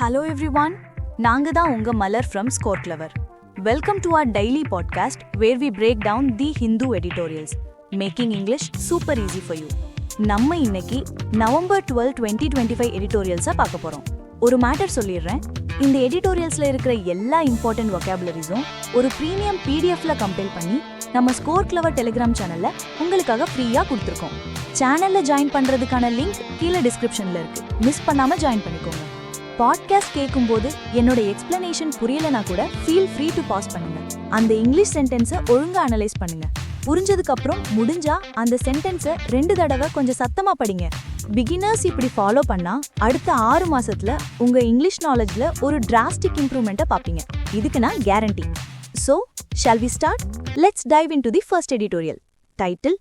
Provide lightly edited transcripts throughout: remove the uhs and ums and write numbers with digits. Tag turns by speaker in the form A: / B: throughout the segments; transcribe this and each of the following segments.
A: Hello everyone, நாங்க தான் உங்க மலர் from Scoreclever. Welcome to our daily podcast where we break down the Hindu editorials, making English super easy for you. நம்ம இன்னைக்கு November 12, 2025 எடிட்டோரியல்ஸை பார்க்க போறோம். ஒரு மேட்டர் சொல்லிடுறேன், இந்த எடிட்டோரியல்ஸ்ல இருக்கிற எல்லா இம்பார்ட்டன்ட் வொக்காபுலரிஸும் ஒரு ப்ரீமியம் பிடிஎஃப்ல கம்பைல் பண்ணி நம்ம Scoreclever டெலிகிராம் சேனல்ல உங்களுக்காக ஃப்ரீயா கொடுத்துருக்கோம். சேனல்ல ஜாயின் பண்றதுக்கான லிங்க் கீழே டிஸ்கிரிப்ஷன்ல இருக்கு, மிஸ் பண்ணாம ஜாயின் பண்ணிக்கோங்க. பாட்காஸ்ட் கேட்கும்போது என்னோட எக்ஸ்பிளனேஷன் புரியலனா கூட ஃபீல் ஃப்ரீ டு பாஸ் பண்ணுங்க. அந்த இங்கிலீஷ் சென்டென்ஸை ஒழுங்கா அனலைஸ் பண்ணுங்க. புரிஞ்சதுக்கு அப்புறம் முடிஞ்சா அந்த சென்டென்ஸை 2 தடவை கொஞ்சம் சத்தமா படிங்க. பிகினர்ஸ் இப்படி ஃபாலோ பண்ணா அடுத்த 6 மாசத்துல உங்க இங்கிலீஷ் நாலேஜ்ல ஒரு டிராஸ்டிக் இம்ப்ரூவ்மெண்ட்டை பாப்பீங்க. இதுக்கு நான் guarantee. So, shall we start? Let's dive into the first editorial. Title: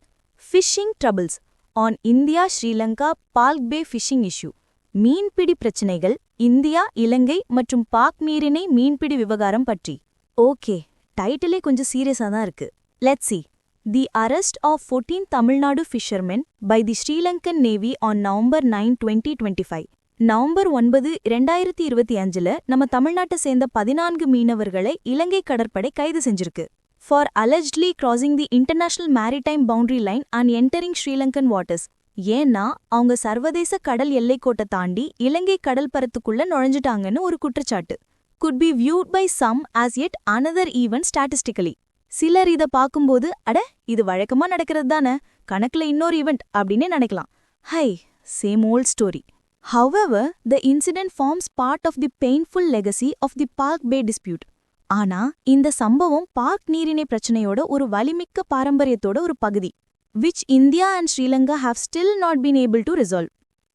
A: Fishing Troubles on India-Sri Lanka Palk Bay Fishing Issue. மீன்பிடி பிரச்சனைகள், இந்தியா, இலங்கை மற்றும் பாக் நீரிணை மீன்பிடி விவகாரம் பற்றி. ஓகே, டைட்டிலே கொஞ்சம் சீரியஸா தான் இருக்கு. Let's see. The arrest of 14 Tamil Nadu fishermen by the Sri Lankan Navy on November 9, 2025. November 9, 2025ல நம்ம தமிழ்நாட்டை சேர்ந்த 14 மீனவர்களை இலங்கை கடற்படை கைது செஞ்சிருக்கு. For allegedly crossing the international maritime boundary line and entering Sri Lankan waters. ஏன்னா அவங்க சர்வதேச கடல் எல்லைக்கோட்டை தாண்டி இலங்கை கடல் பரத்துக்குள்ள நுழைஞ்சிட்டாங்கன்னு ஒரு குற்றச்சாட்டு. Could be viewed by some as yet another event statistically. சிலர் இத பாக்கும்போது அட இது வழக்கமா நடக்கிறது தானே, கணக்குல இன்னொரு ஈவெண்ட் அப்படின்னு நினைக்கலாம். High, same volt story. However, the incident forms part of the painful legacy of the Palk Bay dispute. ஆனா இந்த சம்பவம் பாக் நீரிணை பிரச்சனையோட ஒரு வலிமிக்க பாரம்பரியத்தோட ஒரு பகுதி. Which India and Sri Lanka have still not been able to resolve.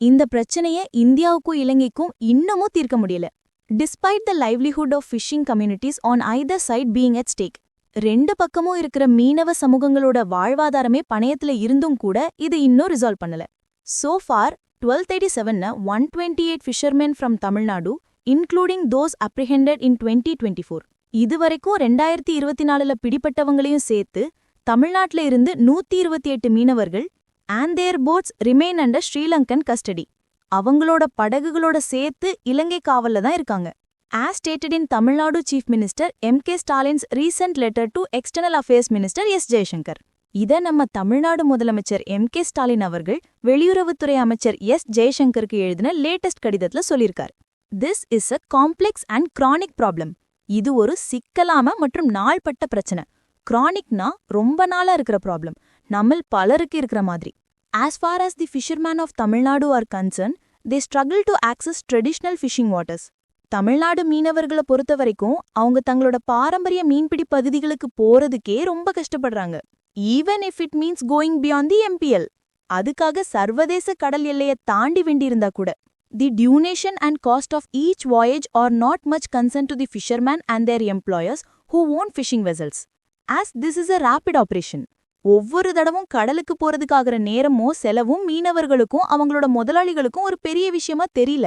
A: இந்த பிரச்சனையை இந்தியாவுக்கும் இலங்கைக்கும் இன்னமும் தீர்க்க முடியல. Despite the livelihood of fishing communities on either side being at stake. 2 பக்கமும் இருக்கிற மீனவ சமூகங்களோட வாழ்வாதாரமே பணயத்துல இருந்தும் கூட இது இன்னும் ரிசால்வ் பண்ணல. So far, 1237ன 128 fishermen from Tamil Nadu, including those apprehended in 2024. இதுவரைக்கும் 2024ல பிடிப்பட்டவங்களையும் சேர்த்து தமிழ்நாட்டில இருந்து 128 மீனவர்கள் and their boats remain under Sri Lankan custody. அவங்களோட படகுகளோட சேர்த்து இலங்கை காவல்ல தான் இருக்காங்க. As stated in Tamil Nadu Chief Minister M.K. Stalin's recent letter to External Affairs Minister S. Jaishankar. இத நம்ம தமிழ்நாடு முதலமைச்சர் M.K. ஸ்டாலின் அவர்கள் வெளியுறவுத்துறை அமைச்சர் S. ஜெய்சங்கருக்கு எழுதின லேட்டஸ்ட் கடிதத்துல சொல்லியிருக்கார். This is a complex and chronic problem. இது ஒரு சிக்கலாம மற்றும் நாள்பட்ட பிரச்சனை. கிரானிக்னா ரொம்ப நாளா இருக்கிற ப்ராப்ளம், நம்மில் பலருக்கு இருக்கிற மாதிரி. As far as the fishermen of Tamil Nadu are concerned, they struggle to access traditional fishing waters. Tamil Nadu மீனவர்களை பொறுத்த வரைக்கும் அவங்க தங்களோட பாரம்பரிய மீன்பிடி பகுதிகளுக்கு போறதுக்கே ரொம்ப கஷ்டப்படுறாங்க. Even if it means going beyond the MPL. அதுக்காக சர்வதேச கடல் எல்லையை தாண்டி வேண்டியிருந்தா கூட. The duration and cost of each voyage are not much concern to the fishermen and their employers who own fishing vessels. As this is a rapid operation. ஒவ்வொரு தடவும் கடலுக்கு போறதுக்காகிற நேரமும் செலவும் மீனவர்களுக்கும் அவங்களோட முதலாளிகளுக்கும் ஒரு பெரிய விஷயமா தெரியல.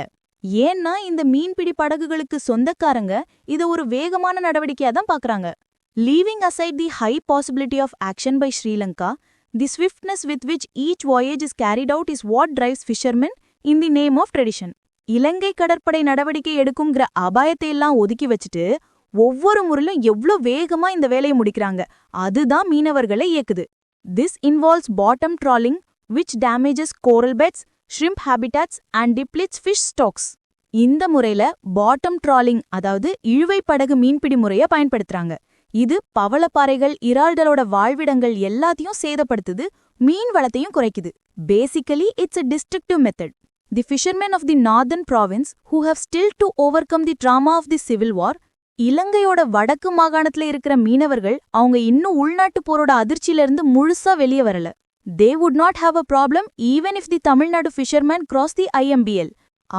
A: ஏன்னா இந்த மீன்பிடி படகுகளுக்கு சொந்தக்காரங்க இத ஒரு வேகமான நடவடிக்கையா தான் பாக்குறாங்க. Leaving aside the high possibility of action by Sri Lanka, the swiftness with which each voyage is carried out is what drives fishermen in the name of tradition. இலங்கை கடற்படை நடவடிக்கை எடுக்கும்ங்கிற அபாயத்தை எல்லாம் ஒதுக்கி வச்சுட்டு ஒவ்வொரு முறையிலும் எவ்ளோ வேகமா இந்த வேலையை முடிக்கிறாங்க, அதுதான் மீனவர்களை இயக்குது. This involves bottom trawling, which damages coral beds, shrimp habitats and depletes fish stocks. இந்த முறையில பாட்டம் ட்ராலிங், அதாவது இழுவை படகு மீன்பிடி முறைய பயன்படுத்துறாங்க. இது பவளப்பாறைகள், இறால்களோட வாழ்விடங்கள் எல்லாத்தையும் சேதப்படுத்துது, மீன் வளத்தையும் குறைக்குது. Basically, it's a destructive method. The fishermen of the northern province, who have still to overcome the trauma of the civil war, இலங்கையோட வடக்கு மாகாணத்துல இருக்கிற மீனவர்கள் அவங்க இன்னும் உள்நாட்டு போரோட அதிர்ச்சியிலிருந்து முழுசா வெளியே வரல. They would not have a problem even if the Tamil Nadu fishermen cross the IMBL.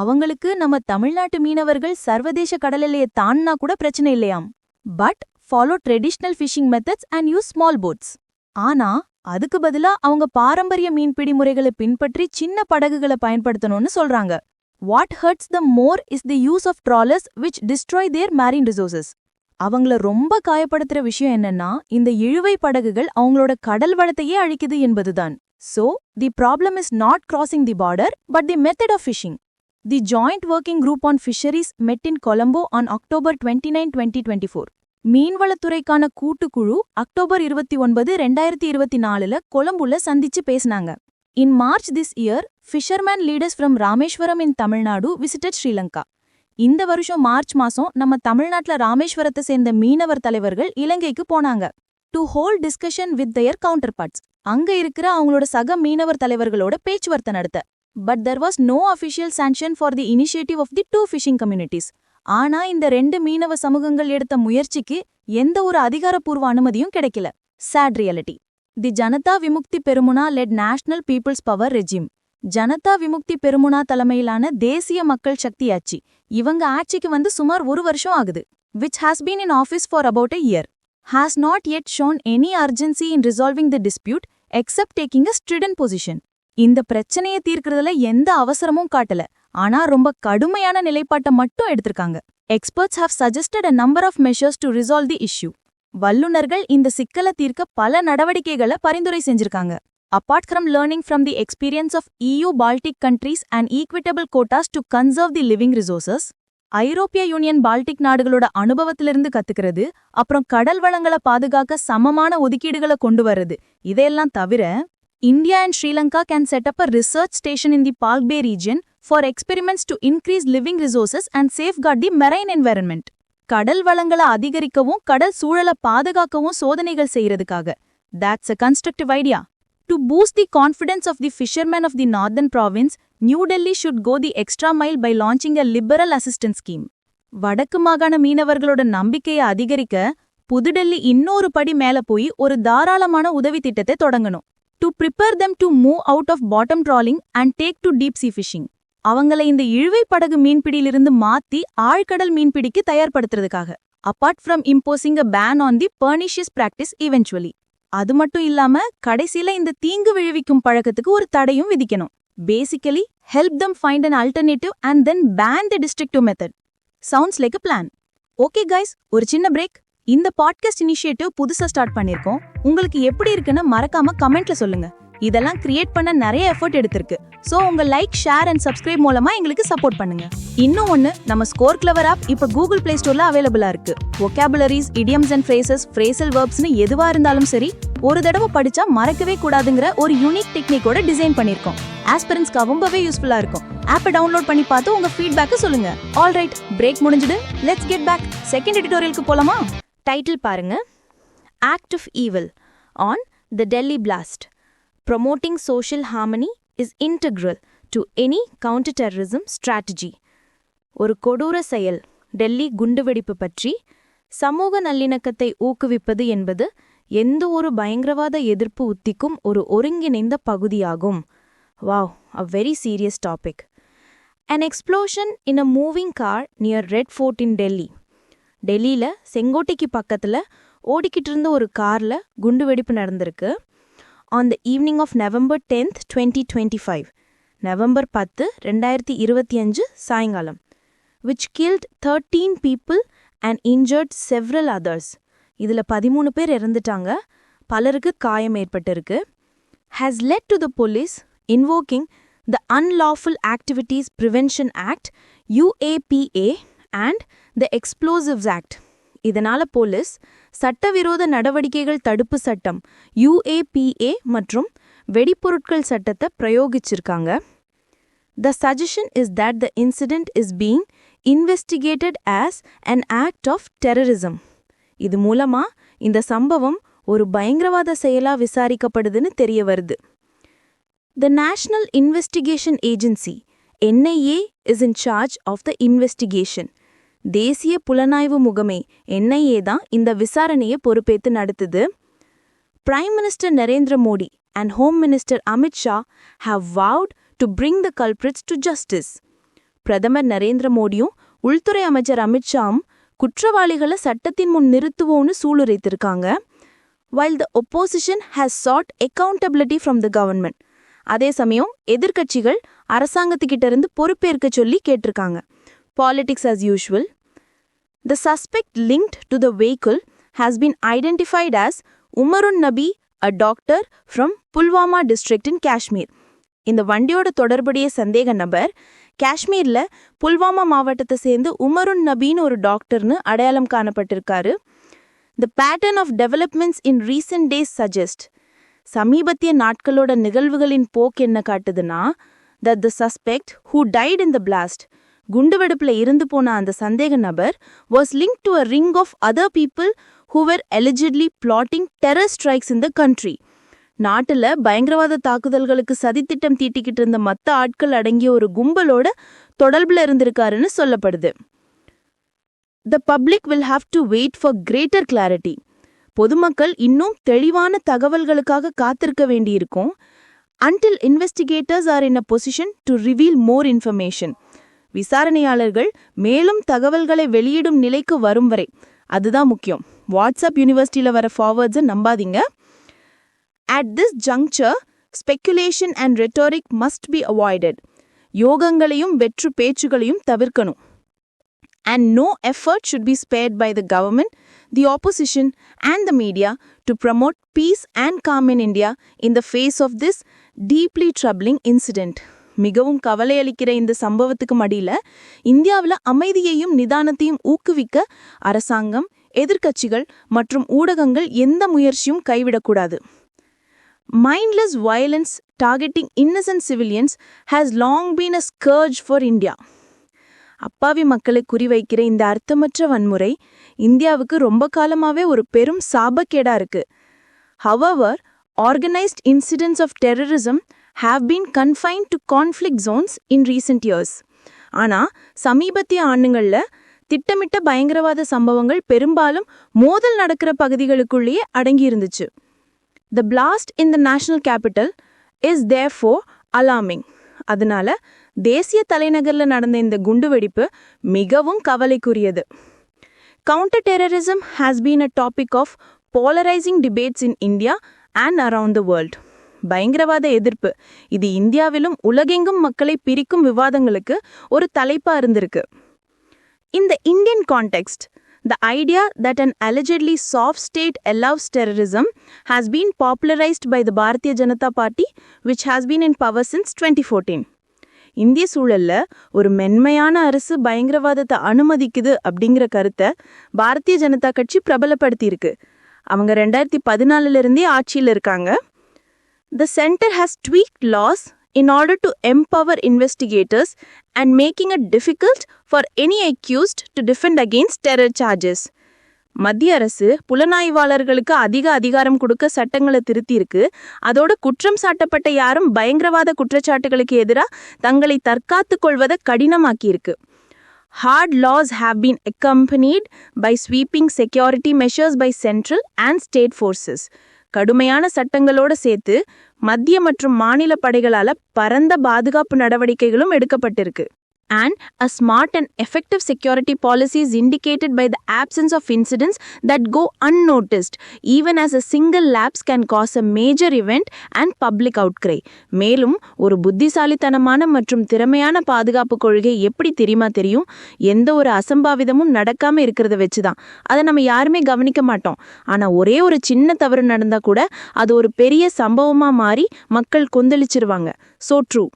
A: அவங்களுக்கு நம்ம தமிழ்நாட்டு மீனவர்கள் சர்வதேச கடல் எல்லையை தாண்டினா கூட பிரச்சனை இல்லையாம். But follow traditional fishing methods and use small boats. ஆனா அதுக்கு பதிலா அவங்க பாரம்பரிய மீன்பிடி முறைகளை பின்பற்றி சின்ன படகுகளை பயன்படுத்தணும்னு சொல்றாங்க. What hurts them more is the use of trawlers which destroy their marine resources. அவங்கள ரொம்ப காயப்படுத்துற விஷயம் என்னன்னா இந்த இழுவை படகுகள் அவங்களோட கடல் வளத்தையே அழிக்குது என்பதுதான். So, the problem is not crossing the border, but the method of fishing. The Joint Working Group on Fisheries met in Colombo on October 29, 2024. மீன்வளத்துறைக்கான கூட்டுக்குழு அக்டோபர் 29, 2024 கொலம்புல சந்திச்சு பேசினாங்க. In March this year, fishermen leaders from Rameshwaram in Tamil Nadu visited Sri Lanka. இந்த வருஷம் March மாசம் நம்ம தமிழ்நாட்டுல ராமேஸ்வரத்தை சேர்ந்த மீனவர் தலைவர்கள் இலங்கைக்கு போனாங்க. To hold discussion with their counterparts. அங்க இருக்கிற அவங்களோட சக மீனவர் தலைவர்களோட பேச்சுவார்த்தை நடத்த. But there was no official sanction for the initiative of the two fishing communities. ஆனா இந்த ரெண்டு மீனவ சமூகங்கள் எடுத்த முயற்சிக்கு எந்த ஒரு அதிகாரப்பூர்வ அனுமதியும் கிடைக்கல. Sad reality. The Janata Vimukti Perumuna led National People's Power Regime. Janata Vimukthi பெருமுனா தலைமையிலான தேசிய மக்கள் சக்தி ஆட்சி இவங்க ஆட்சிக்கு வந்து சுமார் ஒரு வருஷம் ஆகுது. Which has been in office for about a year. Has not yet shown any urgency in resolving the dispute except taking a strident position. இந்த பிரச்சனையை தீர்க்கிறதுல எந்த அவசரமும் காட்டல, ஆனா ரொம்ப கடுமையான நிலைப்பாட்டை மட்டும் எடுத்திருக்காங்க. Experts have suggested a number of measures to resolve the issue. வல்லுநர்கள் இந்த சிக்கலை தீர்க்க பல நடவடிக்கைகளை பரிந்துரை செஞ்சிருக்காங்க. Apart from learning from the experience of EU Baltic countries and equitable quotas to conserve the living resources, ஐரோப்பிய யூனியன் பால்டிக் நாடுகளோட அனுபவத்திலிருந்து கத்துக்கிறது, அப்புறம் கடல் வளங்களை பாதுகாக்க சமமான ஒதுக்கீடுகளை கொண்டு வர்றது, இதையெல்லாம் தவிர India and Sri Lanka can set up a research station in the Palk Bay region for experiments to increase living resources and safeguard the marine environment. கடல் வளங்களை அதிகரிக்கவும் கடல் சூழலை பாதுகாக்கவும் சோதனைகள் செய்யறதுக்காக. That's a constructive idea. To boost the confidence of the fishermen of the northern province, New Delhi should go the extra mile by launching a liberal assistance scheme. வடக்கு மாகாண மீனவர்களோட நம்பிக்கையை அதிகரிக்க புதுடெல்லி இன்னொரு படி மேல போய் ஒரு தாராளமான உதவி திட்டத்தை தொடங்கணும். To prepare them to move out of bottom trawling and take to deep sea fishing. அவங்களை இந்த இழுவை படகு மீன்பிடியிலிருந்து மாத்தி ஆழ்கடல் மீன்பிடிக்கு தயார்படுத்துறதுக்காக. Apart from imposing a ban on the pernicious practice eventually. அது மட்டும் இல்லாம கடைசில இந்த தீங்கு விளைவிக்கும் பழக்கத்துக்கு ஒரு தடையும் விதிக்கணும். Basically, help them find an alternative and then ban the destructive method. Sounds like a plan. Okay guys, ஒரு சின்ன break. இந்த பாட்காஸ்ட் இனிஷியேட்டிவ் புதுசா ஸ்டார்ட் பண்ணிருக்கோம். உங்களுக்கு எப்படி இருக்குன்னு மறக்காம கமெண்ட்ல சொல்லுங்க. இதெல்லாம் கிரியேட் பண்ண நிறைய எஃபர்ட் எடுத்திருக்கு. சோ உங்க லைக், ஷேர் அண்ட் சப்ஸ்கிரைப் மூலமா எங்களுக்கு சப்போர்ட் பண்ணுங்க. இன்னும் ஒன்னு, நம்ம ஸ்கோர் கிளவர் ஆப் இப்ப கூகுள் பிளே ஸ்டோர்ல அவைலபிளா இருக்கு. வொகாபுலரிஸ், இடியம்ஸ் அண்ட் ஃப்ரேசஸ், ஃப்ரேசல் வெர்ப்ஸ்னு எதுவா இருந்தாலும் சரி, ஒரு தடவை படிச்சா மறக்கவே கூடாதுங்கிற ஒரு யூனிக் டெக்னிக்கோட டிசைன் பண்ணிருக்கோம். ஆஸ்பிரன்ஸ்க்கு ரொம்பவே யூஸ்ஃபுல்லா இருக்கும். ஆப்பை டவுன்லோட் பண்ணி பார்த்து உங்க ஃபீட்பேக்கை சொல்லுங்க. ஆல்ரைட், பிரேக் முடிஞ்சது. Let's get back. செகண்ட் எடிட்டோரியலுக்கு போலாமா? டைட்டில் பாருங்க. Act of Evil on the Delhi Blast. Promoting social harmony is integral to any counter-terrorism strategy. ஒரு கொடூர செயல், டெல்லி குண்டுவெடிப்பு பற்றி சமூக நல்லிணக்கத்தை ஊக்குவிப்பது என்பது எந்த ஒரு பயங்கரவாத எதிர்ப்பு உத்திக்கும் ஒரு ஒருங்கிணைந்த பகுதியாகும். Wow, a very serious topic. An explosion in a moving car near Red Fort in Delhi. டெல்லியில செங்கோட்டைக்கு பக்கத்துல ஓடிக்கிட்டு இருந்த ஒரு கார்ல குண்டுவெடிப்பு நடந்திருக்கு. On the evening of November 10th, 2025, November 10, 2025 சாயங்காலம், which killed 13 people and injured several others. இதுல 13 பேர் இறந்துட்டாங்க, பலருக்கு காயம் ஏற்பட்டிருக்கு. Has led to the police invoking the Unlawful Activities Prevention Act, UAPA, and the Explosives Act. இதனால போலீஸ் சட்டவிரோத நடவடிக்கைகள் தடுப்பு சட்டம் UAPA மற்றும் வெடிப்பொருட்கள் சட்டத்தை பிரயோகிச்சிருக்காங்க. The suggestion is that the incident is being investigated as an act of terrorism. இது மூலமா இந்த சம்பவம் ஒரு பயங்கரவாத செயலா விசாரிக்கப்படுதுன்னு தெரிய வருது. The National Investigation Agency, NIA, is in charge of the investigation. தேசிய புலனாய்வு முகமை NIA தான் இந்த விசாரணையை பொறுப்பேற்று நடத்துது. Prime Minister Narendra Modi and Home Minister Amit Shah have vowed to bring the culprits to justice. பிரதமர் நரேந்திர மோடியும் உள்துறை அமைச்சர் அமித் ஷாவும் குற்றவாளிகளை சட்டத்தின் முன் நிறுத்துவோன்னு சூளுரைத்திருக்காங்க. While the opposition has sought accountability from the government. அதே சமயம் எதிர்க்கட்சிகள் அரசாங்கத்துக்கிட்ட இருந்து பொறுப்பேற்க சொல்லி கேட்டிருக்காங்க. Politics as usual. The suspect linked to the vehicle has been identified as Umarun Nabi, a doctor from Pulwama district in Kashmir. இந்த வண்டியோட தொடர்புடைய சந்தேக நபர்
B: காஷ்மீர்ல புல்வாமா மாவட்டத்தை சேர்ந்து உமருன் நபின்னு ஒரு டாக்டர்னு அடையாளம் காணப்பட்டிருக்காரு. The pattern of developments in recent days suggest, சமீபத்திய நாட்களோட நிகழ்வுகளின் போக்கு என்ன காட்டுதுன்னா, that the suspect who died in the blast, குண்டுவெடிப்புல இருந்து போன அந்த சந்தேக நபர் was linked to a ring of other people who were allegedly plotting terror strikes in the country. நாட்டுல பயங்கரவாத தாக்குதல்களுக்கு சதித்திட்டம் தீட்டிக்கிட்டு இருந்த மத்த ஆட்கள் அடங்கிய ஒரு கும்பலோட தொடர்புல இருந்திருக்காருன்னு சொல்லப்படுது. The public will have to wait for greater clarity. பொதுமக்கள் இன்னும் தெளிவான தகவல்களுக்காக காத்திருக்க வேண்டியிருக்கும். Until investigators are in a position to reveal more information. விசாரணையாளர்கள் மேலும் தகவல்களை வெளியிடும் நிலைக்கு வரும் வரை, அதுதான் முக்கியம். வாட்ஸ்அப் யூனிவர்சிட்டியில வர ஃபார்வர்ட்ஸை நம்பாதீங்க. At this juncture, speculation and rhetoric must be avoided. யோகங்களையும் வெற்று பேச்சுகளையும் தவிர்க்கணும். And no effort should be spared by the government, the opposition and the media to promote peace and calm in India in the face of this deeply troubling incident. மிகவும் கவலையளிக்கிற இந்த சம்பவத்துக்கு மடியில இந்தியாவில் அமைதியையும் நிதானத்தையும் ஊக்குவிக்க அரசாங்கம், எதிர்க்கட்சிகள் மற்றும் ஊடகங்கள் எந்த முயற்சியும் கைவிடக்கூடாது. Mindless violence targeting innocent civilians has long been a scourge for India. அப்பாவி மக்களை குறிவைக்கிற இந்த அர்த்தமற்ற வன்முறை இந்தியாவுக்கு ரொம்ப காலமாவே ஒரு பெரும் சாபக்கேடா இருக்கு. However, organized incidents of terrorism have been confined to conflict zones in recent years. ஆனா சமீபத்திய ஆண்டுகள்ல திட்டமிட்ட பயங்கரவாத சம்பவங்கள் பெரும்பாலும் மோதல் நடக்கிற பகுதிகளுக்குள்ளேயே அடங்கி இருந்துச்சு. The blast in the national capital is therefore alarming. அதனால தேசிய தலைநகர்ல நடந்த இந்த குண்டுவெடிப்பு மிகவும் கவலைக்குரியது. Counter terrorism has been a topic of polarizing debates in India and around the world. பயங்கரவாத எதிர்ப்பு இது இந்தியாவிலும் உலகெங்கும் மக்களை பிரிக்கும் விவாதங்களுக்கு ஒரு தலைப்பா இருந்திருக்கு. In the Indian context, the idea that an allegedly soft state allows terrorism has been popularized by the Bharatiya Janata Party, which has been in power since 2014. இந்திய சூழல்ல ஒரு மென்மையான அரசு பயங்கரவாதத்தை அனுமதிக்குது அப்படிங்கிற கருத்தை பாரதிய ஜனதா கட்சி பிரபலப்படுத்தியிருக்கு. அவங்க 2014 இருந்தே ஆட்சியில் இருக்காங்க. The center has tweaked laws in order to empower investigators and making it difficult for any accused to defend against terror charges. மத்திய அரசு புலனாய்வாளர்களுக்கு அதிக அதிகாரம் கொடுக்க சட்டங்களை திருத்தியிருக்கு. அதோட குற்றம் சாட்டப்பட்ட யாரும் பயங்கரவாத குற்றச்சாட்டுகளுக்கு எதிராக தங்களை தற்காத்துக் கொள்வதை கடினமாக்கியிருக்கு. Hard laws have been accompanied by sweeping security measures by central and state forces. கடுமையான சட்டங்களோட சேர்த்து மத்திய மற்றும் மாநில படைகளால பரந்த பாதுகாப்பு நடவடிக்கைகளும் எடுக்கப்பட்டிருக்கு. And a smart and effective security policy is indicated by the absence of incidents that go unnoticed, even as a single lapse can cause a major event and public outcry. மேலும் ஒரு புத்திசாலித்தனமான மற்றும் திறமையான பாதுகாப்பு கொள்கை எப்படி தெரியும், எந்த ஒரு அசம்பாவிதமும் நடக்காம இருக்கிறத வச்சுதான். அதை நம்ம யாருமே கவனிக்க மாட்டோம். ஆனா ஒரே ஒரு சின்ன தவறு நடந்தா கூட அது ஒரு பெரிய சம்பவமா மாறி மக்கள் கொந்தளிச்சிருவாங்க. So true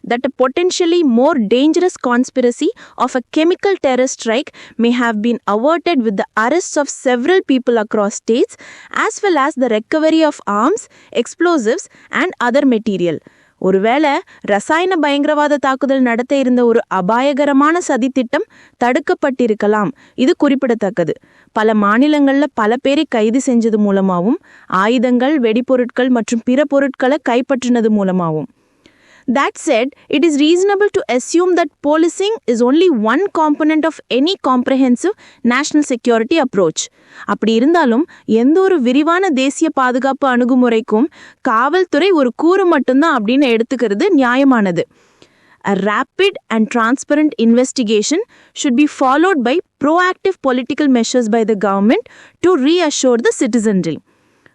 B: that a potentially more dangerous conspiracy of a chemical terror strike may have been averted with the arrests of several people across states, as well as the recovery of arms, explosives and other material. ஒருவேளை ரசாயன பயங்கரவாத தாக்குதல் நடத்த இருந்த ஒரு அபாயகரமான சதித்திட்டம் தடுக்கப்பட்டிருக்கலாம். இது குறிப்பிடத்தக்கது. பல மாநிலங்கள்ல பல பேரை கைது செஞ்சது மூலமாகவும் ஆயுதங்கள், வெடிபொருட்கள் மற்றும் பிற பொருட்களை கைப்பற்றினது மூலமாகவும். That said, it is reasonable to assume that policing is only one component of any comprehensive national security approach. அப்படி இருந்தாலும் எந்த ஒரு விரிவான தேசிய பாதுகாப்பு அணுகுமுறைக்கும் காவல்துறை ஒரு கூறு மட்டும்தான் அப்படின்னு எடுத்துக்கிறது நியாயமானது. A rapid and transparent investigation should be followed by proactive political measures by the government to reassure the citizenry.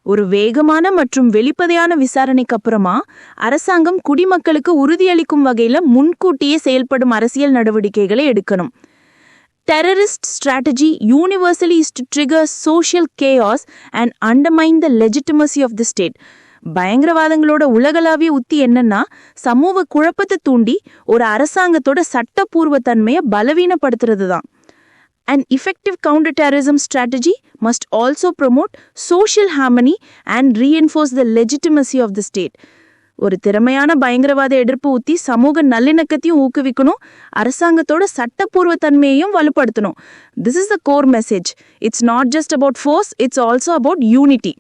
B: ஒரு வேகமான மற்றும் வெளிப்படையான விசாரணைக்கு அப்புறமா அரசாங்கம் குடிமக்களுக்கு உறுதியளிக்கும் வகையில முன்கூட்டியே செயல்படும் அரசியல் நடவடிக்கைகளை எடுக்கணும். Terrorist strategy universally is to trigger social chaos and undermine the legitimacy of the state. பயங்கரவாதங்களோட உலகளாவிய உத்தி என்னன்னா சமூக குழப்பத்தை தூண்டி ஒரு அரசாங்கத்தோட சட்டப்பூர்வ தன்மையை பலவீனப்படுத்துறது தான். An effective counterterrorism strategy must also promote social harmony and reinforce the legitimacy of the state. ஒரு திறமையான பயங்கரவாத எதிர்ப்பு உத்தி சமூக நல்லிணக்கத்தையும் ஊக்குவிக்கணும், அரசாங்கத்தோட சட்டப்பூர்வ தன்மையையும் வலுப்படுத்தணும். This is the core message. It's not just about force, it's also about unity.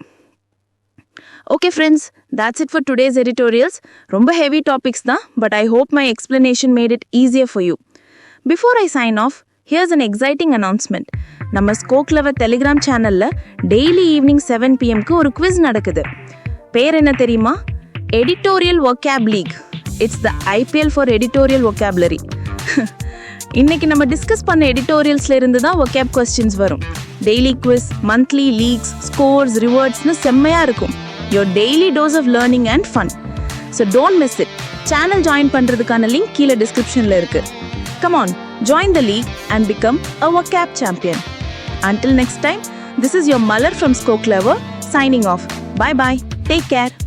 B: Okay friends, that's it for today's editorials. ரொம்ப heavy topics தான், but I hope my explanation made it easier for you. Before I sign off, here's an exciting announcement. நம்ம ஸ்கோக்லவர் telegram சேனல்ல daily evening 7 pmக்கு ஒரு quiz நடக்குது. பேர் என்ன தெரியுமா? Editorial vocab league. It's the IPL for editorial vocabulary. இன்னைக்கு நம்ம டிஸ்கஸ் பண்ண எடிட்டோரியல்ஸ்ல இருந்து தான் vocab கொஸ்டின்ஸ் வரும். Daily quiz, monthly leagues, scores, ரிவார்ட்ஸ்னு செம்மையா இருக்கும். Your daily dose of learning and fun. So don't miss it. Channel join பண்றதுக்கான லிங்க் கீழே டிஸ்கிரிப்ஷன்ல இருக்கு. Come on, join the league and become a vocab champion. Until next time, this is your Malar from Skoklever signing off. Bye bye. Take care.